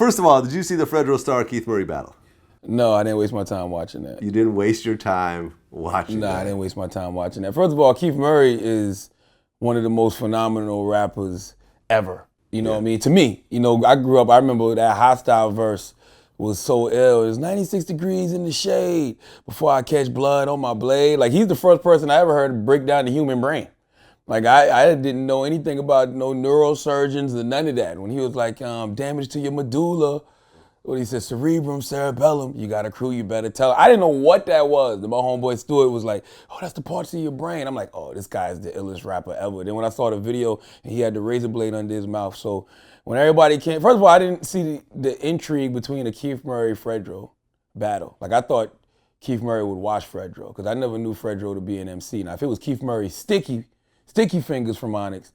First of all, did you see the Fredro Star Keith Murray battle? No, I didn't waste my time watching that. You didn't waste your time watching that? No, I didn't waste my time watching that. First of all, Keith Murray is one of the most phenomenal rappers ever. You know what I mean? To me, I grew up, I remember that Hostile verse was so ill. It was 96 degrees in the shade before I catch blood on my blade. Like, he's the first person I ever heard break down the human brain. Like, I didn't know anything about no neurosurgeons or none of that. When he was like, damage to your medulla, what he said, cerebrum, cerebellum, you got a crew, you better tell. I didn't know what that was. My homeboy Stewart was like, oh, that's the parts of your brain. I'm like, oh, this guy is the illest rapper ever. Then when I saw the video, and he had the razor blade under his mouth. So when everybody came, first of all, I didn't see the intrigue between the Keith Murray-Fredro battle. Like, I thought Keith Murray would watch Fredro, because I never knew Fredro to be an MC. Now, if it was Keith Murray Sticky Fingers from Onyx,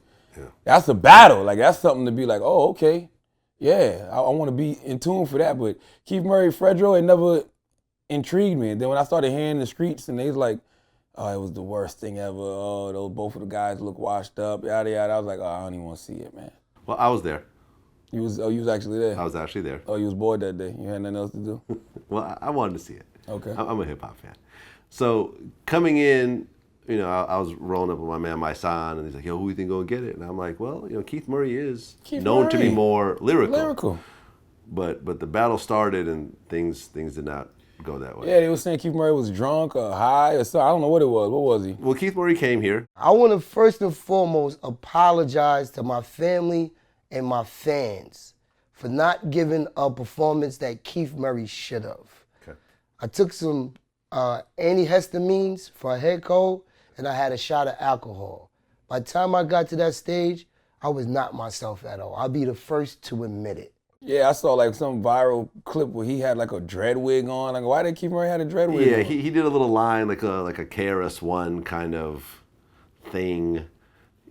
that's a battle. Like, that's something to be like, oh, okay. Yeah, I want to be in tune for that. But Keith Murray, Fredro, it never intrigued me. And then when I started hearing the streets, and they was like, oh, it was the worst thing ever. Oh, both of the guys look washed up, yada, yada. I was like, oh, I don't even want to see it, man. Well, I was there. You was actually there? I was actually there. Oh, you was bored that day? You had nothing else to do? Well, I wanted to see it. Okay. I'm a hip-hop fan. So coming in, I was rolling up with my man, my son, and he's like, yo, who you think gonna get it? And I'm like, well, Keith Murray is known to be more lyrical. But the battle started and things did not go that way. Yeah, they were saying Keith Murray was drunk or high or something. I don't know what it was. What was he? Well, Keith Murray came here. I want to first and foremost apologize to my family and my fans for not giving a performance that Keith Murray should have. Okay. I took some antihistamines for a head cold, and I had a shot of alcohol. By the time I got to that stage, I was not myself at all. I'll be the first to admit it. Yeah, I saw like some viral clip where he had like a dread wig on. Like, why did Keith Murray have a dread wig on? Yeah, he did a little line, like a KRS-One kind of thing,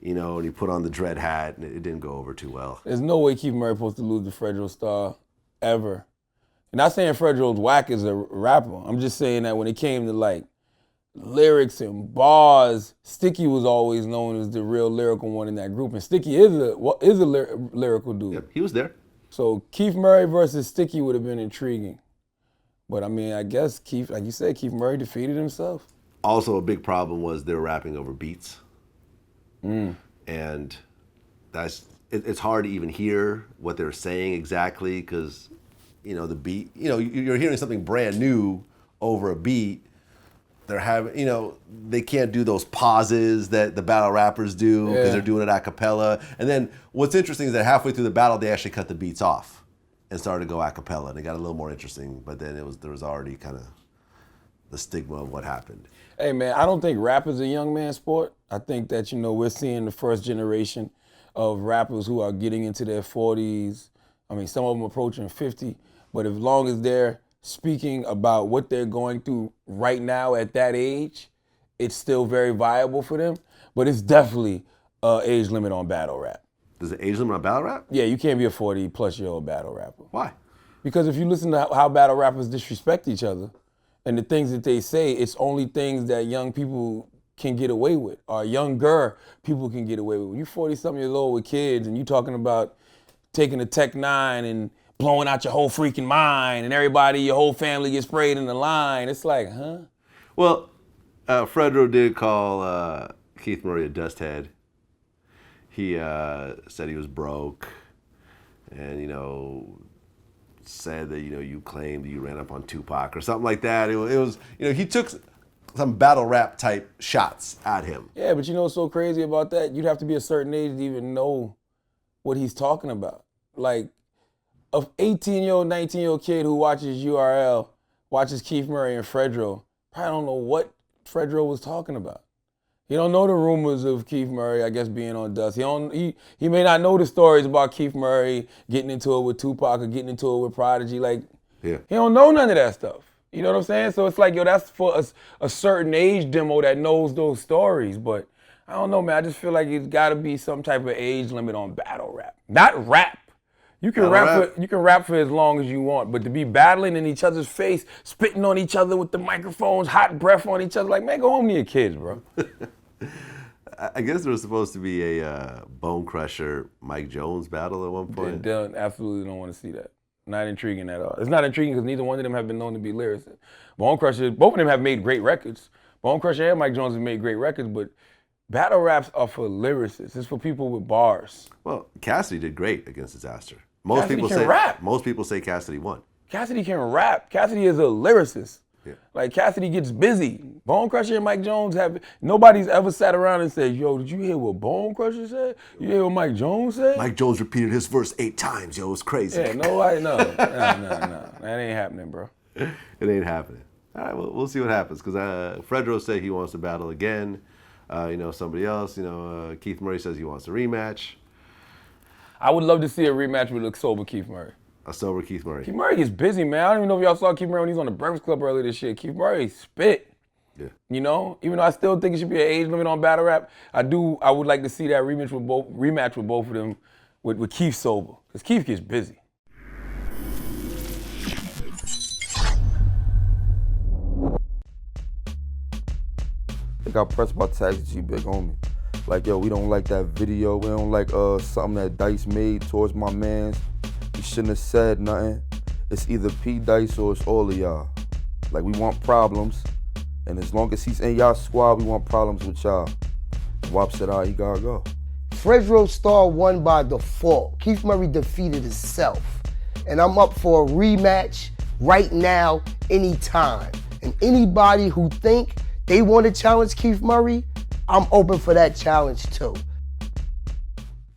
and he put on the dread hat, and it didn't go over too well. There's no way Keith Murray supposed to lose to Fredro Starr, ever. And not saying Fredro's whack as a rapper. I'm just saying that when it came to like lyrics and bars, Sticky was always known as the real lyrical one in that group, and Sticky is a lyrical dude. Yep, he was there. So Keith Murray versus Sticky would have been intriguing, but I mean, I guess Keith, like you said, Keith Murray defeated himself. Also, a big problem was they're rapping over beats, and it's hard to even hear what they're saying exactly because the beat. You're hearing something brand new over a beat. They're having, they can't do those pauses that the battle rappers do because they're doing it a cappella. And then what's interesting is that halfway through the battle, they actually cut the beats off and started to go a cappella. And it got a little more interesting, but then there was already kind of the stigma of what happened. Hey, man, I don't think rap is a young man's sport. I think that, we're seeing the first generation of rappers who are getting into their 40s. I mean, some of them approaching 50, but as long as they're speaking about what they're going through right now at that age, it's still very viable for them. But it's definitely an age limit on battle rap. There's an age limit on battle rap? Yeah, you can't be a 40-plus-year-old battle rapper. Why? Because if you listen to how battle rappers disrespect each other and the things that they say, it's only things that young people can get away with, or younger people can get away with. When you're 40-something years old with kids and you're talking about taking a Tech 9 and blowing out your whole freaking mind, and everybody, your whole family gets sprayed in the line. It's like, huh? Well, Fredro did call Keith Murray a dust head. He said he was broke, and said that you claimed that you ran up on Tupac or something like that. It was he took some battle rap type shots at him. Yeah, but what's so crazy about that? You'd have to be a certain age to even know what he's talking about. Like, an 18-year-old, 19-year-old kid who watches URL, watches Keith Murray and Fredro, probably don't know what Fredro was talking about. He don't know the rumors of Keith Murray, I guess, being on dust. He may not know the stories about Keith Murray getting into it with Tupac or getting into it with Prodigy. Like, he don't know none of that stuff. You know what I'm saying? So it's like, that's for a certain age demo that knows those stories. But I don't know, man. I just feel like it's got to be some type of age limit on battle rap. Not rap. You can rap for as long as you want, but to be battling in each other's face, spitting on each other with the microphones, hot breath on each other, like, man, go home to your kids, bro. I guess there was supposed to be a Bone Crusher Mike Jones battle at one point. They absolutely don't want to see that. Not intriguing at all. It's not intriguing because neither one of them have been known to be lyricists. Bone Crusher, both of them have made great records. Bone Crusher and Mike Jones have made great records, but battle raps are for lyricists. It's for people with bars. Well, Cassidy did great against Disaster. Most Cassidy people can say rap. Most people say Cassidy won. Cassidy can rap. Cassidy is a lyricist. Yeah. Like, Cassidy gets busy. Bone Crusher and Mike Jones have, nobody's ever sat around and said, yo, did you hear what Bone Crusher said? You hear what Mike Jones said? Mike Jones repeated his verse 8 times, yo, it's crazy. Yeah, nobody, no. That ain't happening, bro. It ain't happening. All right, well, we'll see what happens, because Fredro said he wants to battle again. Somebody else, Keith Murray says he wants a rematch. I would love to see a rematch with a sober Keith Murray. A sober Keith Murray. Keith Murray is busy, man. I don't even know if y'all saw Keith Murray when he was on the Breakfast Club earlier this year. Keith Murray spit. Yeah. Even though I still think it should be an age limit on battle rap, I would like to see that rematch with both of them with Keith sober. Because Keith gets busy. They got pressed by Taxi G, big homie. Like, yo, we don't like that video. We don't like something that Dice made towards my mans. He shouldn't have said nothing. It's either P Dice or it's all of y'all. Like, we want problems. And as long as he's in y'all squad, we want problems with y'all. WAP said, he gotta go. Fredro Star won by default. Keith Murray defeated himself. And I'm up for a rematch right now, anytime. And anybody who think they want to challenge Keith Murray, I'm open for that challenge too.